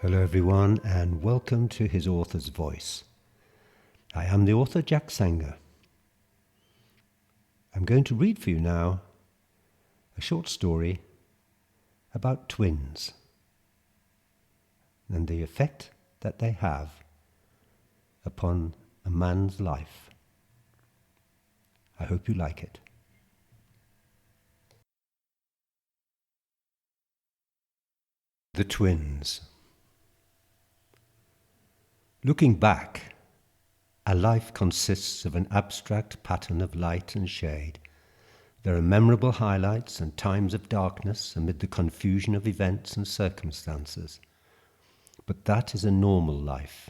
Hello everyone and welcome to His Author's Voice. I am the author Jack Sanger. I'm going to read for you now a short story about twins and the effect that they have upon a man's life. I hope you like it. The Twins. Looking back, a life consists of an abstract pattern of light and shade. There are memorable highlights and times of darkness amid the confusion of events and circumstances. But that is a normal life.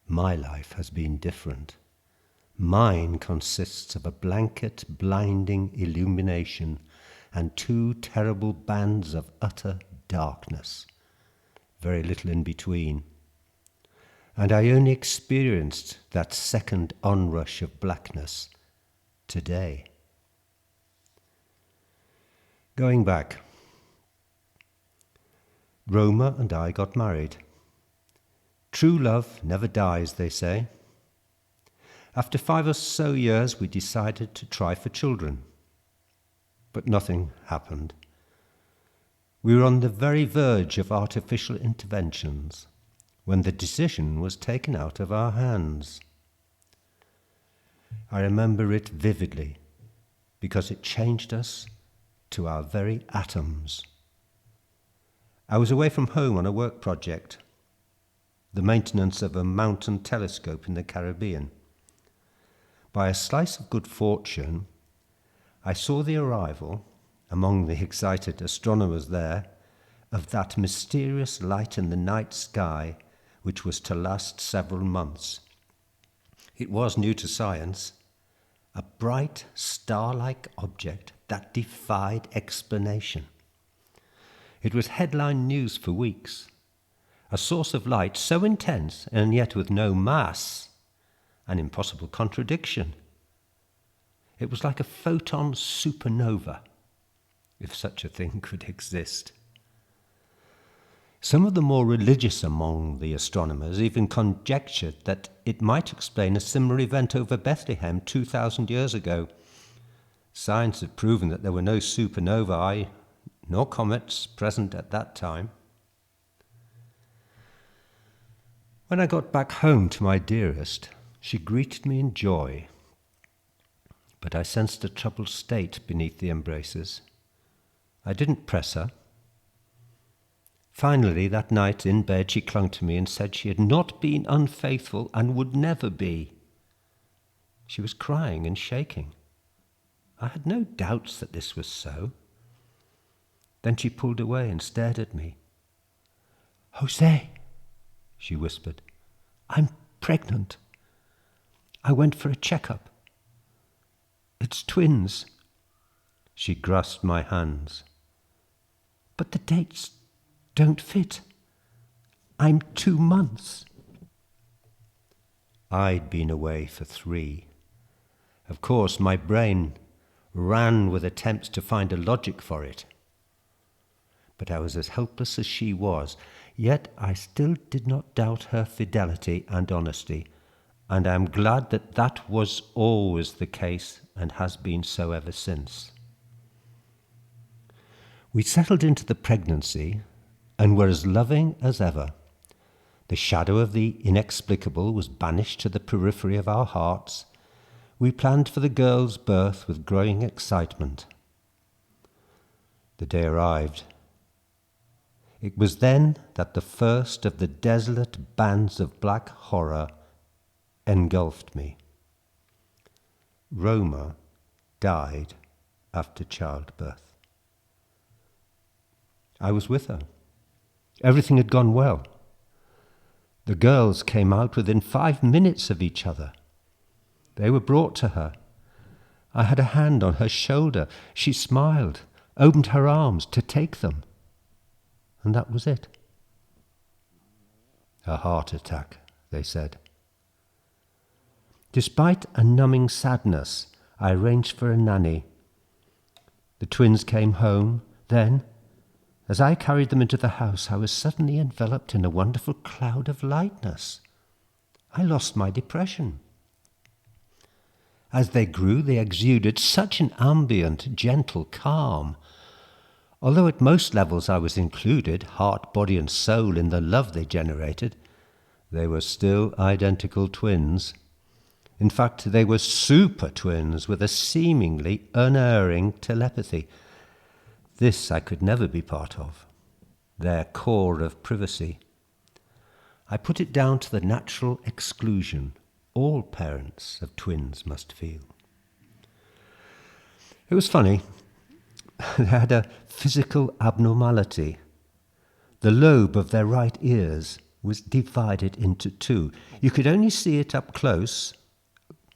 My life has been different. Mine consists of a blanket, blinding illumination and two terrible bands of utter darkness. Very little in between. And I only experienced that second onrush of blackness today. Going back, Roma and I got married. True love never dies, they say. After 5 or so years, we decided to try for children. But nothing happened. We were on the very verge of artificial interventions when the decision was taken out of our hands. I remember it vividly because it changed us to our very atoms. I was away from home on a work project, the maintenance of a mountain telescope in the Caribbean. By a slice of good fortune, I saw the arrival, among the excited astronomers there, of that mysterious light in the night sky which was to last several months. It was new to science, a bright star-like object that defied explanation. It was headline news for weeks, a source of light so intense and yet with no mass, an impossible contradiction. It was like a photon supernova, if such a thing could exist. Some of the more religious among the astronomers even conjectured that it might explain a similar event over Bethlehem 2,000 years ago. Science had proven that there were no supernovae nor comets present at that time. When I got back home to my dearest, she greeted me in joy, but I sensed a troubled state beneath the embraces. I didn't press her. Finally, that night in bed, she clung to me and said she had not been unfaithful and would never be. She was crying and shaking. I had no doubts that this was so. Then she pulled away and stared at me. "Jose," she whispered, "I'm pregnant. I went for a checkup. It's twins." She grasped my hands. "But the dates don't fit. I'm 2 months. I'd been away for 3. Of course, my brain ran with attempts to find a logic for it. But I was as helpless as she was, yet I still did not doubt her fidelity and honesty, and I am glad that that was always the case and has been so ever since. We settled into the pregnancy and were as loving as ever. The shadow of the inexplicable was banished to the periphery of our hearts. We planned for the girl's birth with growing excitement. The day arrived. It was then that the first of the desolate bands of black horror engulfed me. Roma died after childbirth. I was with her. Everything had gone well. The girls came out within 5 minutes of each other. They were brought to her. I had a hand on her shoulder. She smiled, opened her arms to take them. And that was it. A heart attack, they said. Despite a numbing sadness, I arranged for a nanny. The twins came home. Then, As I carried them into the house, I was suddenly enveloped in a wonderful cloud of lightness. I lost my depression. As they grew, they exuded such an ambient, gentle calm. Although at most levels I was included, heart, body and soul, in the love they generated, they were still identical twins. In fact, they were super twins with a seemingly unerring telepathy. This I could never be part of, their core of privacy. I put it down to the natural exclusion all parents of twins must feel. It was funny. They had a physical abnormality. The lobe of their right ears was divided into two. You could only see it up close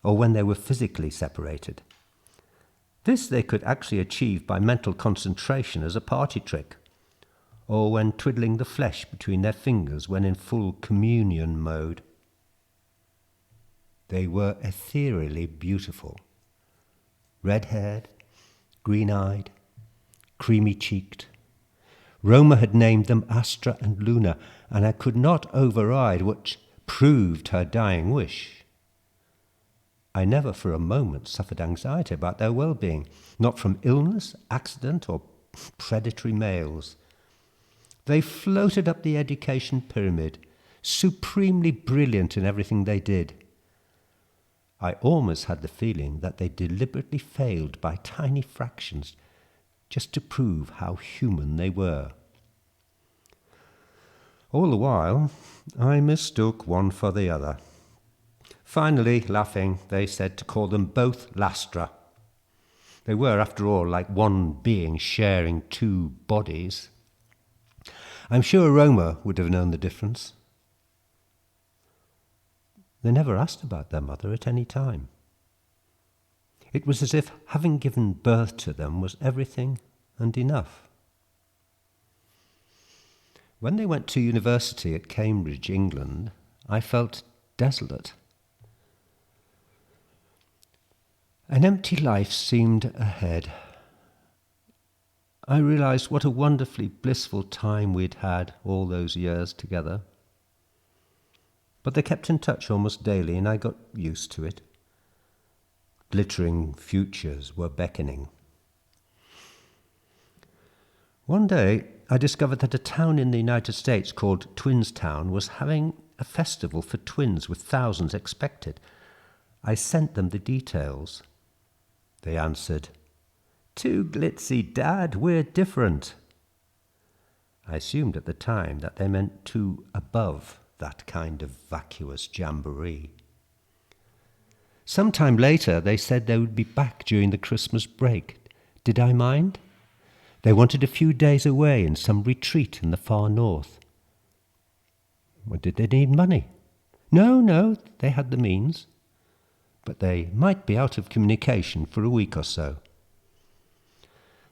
or when they were physically separated. This they could actually achieve by mental concentration as a party trick, or when twiddling the flesh between their fingers when in full communion mode. They were ethereally beautiful. Red-haired, green-eyed, creamy-cheeked. Roma had named them Astra and Luna, and I could not override what proved her dying wish. I never for a moment suffered anxiety about their well-being, not from illness, accident, or predatory males. They floated up the education pyramid, supremely brilliant in everything they did. I almost had the feeling that they deliberately failed by tiny fractions just to prove how human they were. All the while, I mistook one for the other. Finally, laughing, they said to call them both Lastra. They were, after all, like one being sharing two bodies. I'm sure Roma would have known the difference. They never asked about their mother at any time. It was as if having given birth to them was everything and enough. When they went to university at Cambridge, England, I felt desolate. An empty life seemed ahead. I realized what a wonderfully blissful time we'd had all those years together. But they kept in touch almost daily, and I got used to it. Glittering futures were beckoning. One day, I discovered that a town in the United States called Twinstown was having a festival for twins with thousands expected. I sent them the details. They answered, "Too glitzy, Dad, we're different." I assumed at the time that they meant too above that kind of vacuous jamboree. Sometime later, they said they would be back during the Christmas break. Did I mind? They wanted a few days away in some retreat in the far north. Or did they need money? No, they had the means. But they might be out of communication for a week or so.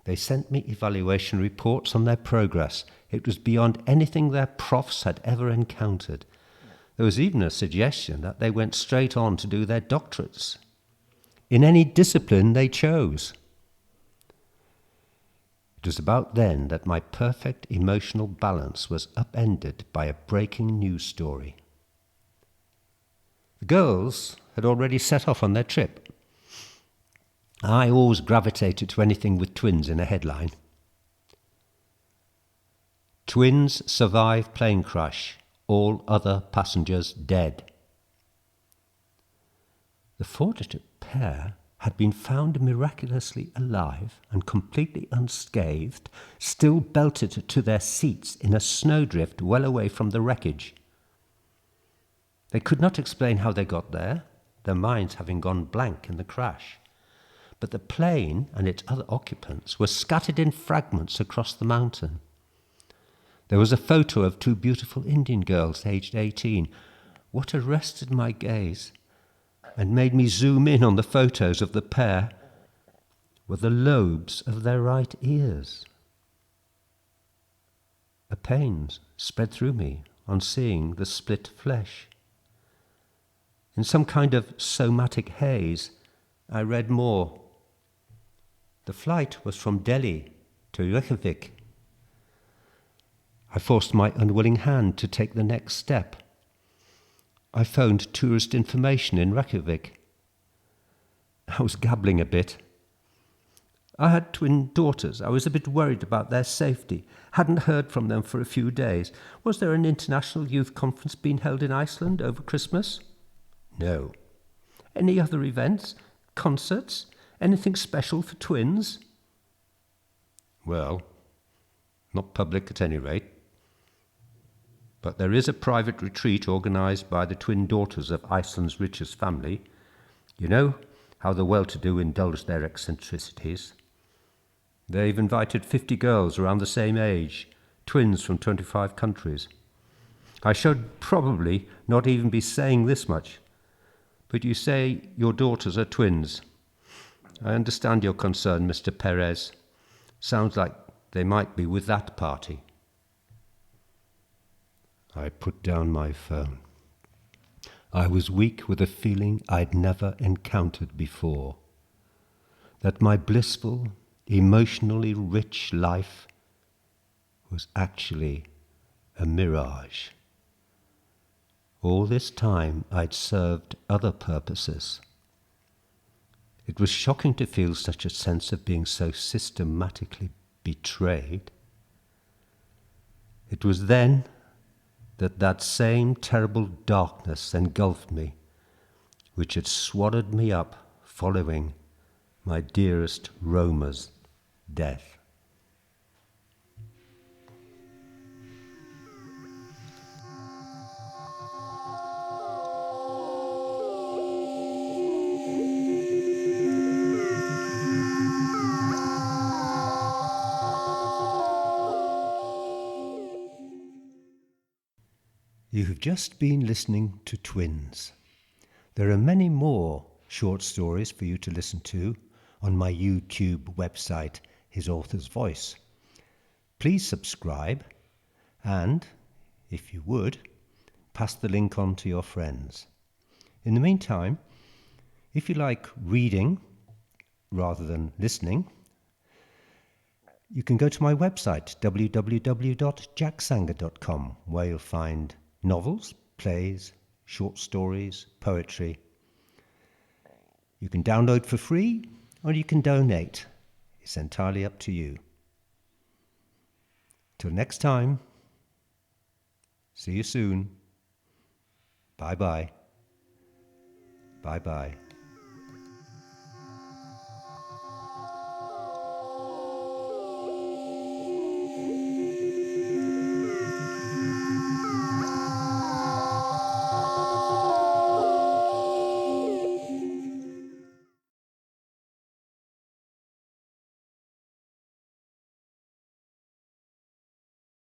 They sent me evaluation reports on their progress. It was beyond anything their profs had ever encountered. There was even a suggestion that they went straight on to do their doctorates, in any discipline they chose. It was about then that my perfect emotional balance was upended by a breaking news story. The girls had already set off on their trip. I always gravitated to anything with twins in a headline. Twins survive plane crash, all other passengers dead. The fortunate pair had been found miraculously alive and completely unscathed, still belted to their seats in a snowdrift well away from the wreckage. They could not explain how they got there, their minds having gone blank in the crash. But the plane and its other occupants were scattered in fragments across the mountain. There was a photo of two beautiful Indian girls aged 18. What arrested my gaze and made me zoom in on the photos of the pair were the lobes of their right ears. A pain spread through me on seeing the split flesh. In some kind of somatic haze, I read more. The flight was from Delhi to Reykjavik. I forced my unwilling hand to take the next step. I phoned tourist information in Reykjavik. I was gabbling a bit. I had twin daughters. I was a bit worried about their safety. Hadn't heard from them for a few days. Was there an international youth conference being held in Iceland over Christmas? No. Any other events? Concerts? Anything special for twins? Well, not public at any rate. But there is a private retreat organised by the twin daughters of Iceland's richest family. You know how the well-to-do indulge their eccentricities. They've invited 50 girls around the same age, twins from 25 countries. I should probably not even be saying this much, but you say your daughters are twins. I understand your concern, Mr. Perez. Sounds like they might be with that party. I put down my phone. I was weak with a feeling I'd never encountered before, that my blissful, emotionally rich life was actually a mirage. All this time I'd served other purposes. It was shocking to feel such a sense of being so systematically betrayed. It was then that same terrible darkness engulfed me, which had swallowed me up following my dearest Roma's death. You have just been listening to Twins. There are many more short stories for you to listen to on my YouTube website, His Author's Voice. Please subscribe and, if you would, pass the link on to your friends. In the meantime, if you like reading rather than listening, you can go to my website, www.jacksanger.com, where you'll find novels, plays, short stories, poetry. You can download for free or you can donate. It's entirely up to you. Till next time, see you soon. Bye-bye. Bye-bye.